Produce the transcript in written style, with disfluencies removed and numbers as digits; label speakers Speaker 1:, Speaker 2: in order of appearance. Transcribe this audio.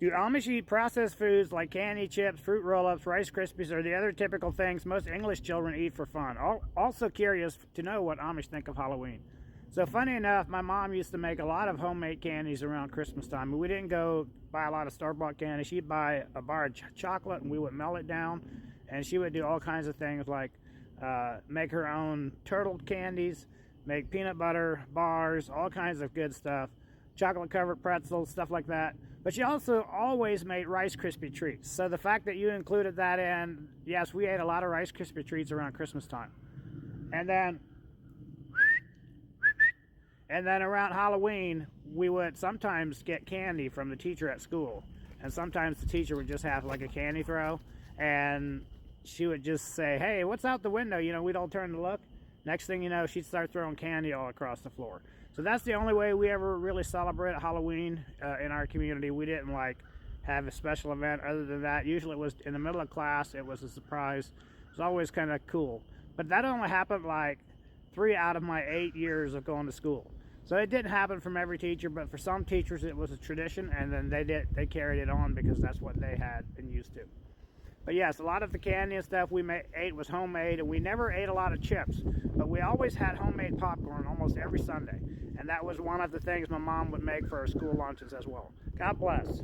Speaker 1: Do Amish eat processed foods like candy, chips, fruit roll-ups, Rice Krispies, or the other typical things most English children eat for fun? Also curious to know what Amish think of Halloween. So funny enough, my mom used to make a lot of homemade candies around Christmas time. We didn't go buy a lot of store-bought candy. She'd buy a bar of chocolate and we would melt it down. And she would do all kinds of things like make her own turtle candies, make peanut butter bars, all kinds of good stuff. Chocolate covered pretzels, stuff like that. But she also always made Rice Krispie treats. So the fact that you included that in, yes, we ate a lot of Rice Krispie treats around Christmas time. And then around Halloween, we would sometimes get candy from the teacher at school. And sometimes the teacher would just have like a candy throw. And she would just say, hey, what's out the window? You know, we'd all turn to look. Next thing you know, she'd start throwing candy all across the floor. So that's the only way we ever really celebrate Halloween in our community. We didn't like have a special event other than that. Usually it was in the middle of class. It was a surprise. It was always kind of cool. But that only happened like 3 out of my 8 years of going to school. So it didn't happen from every teacher, but for some teachers it was a tradition, and then they carried it on because that's what they had been used to. But yes, a lot of the candy and stuff we ate was homemade, and we never ate a lot of chips. But we always had homemade popcorn almost every Sunday. And that was one of the things my mom would make for our school lunches as well. God bless.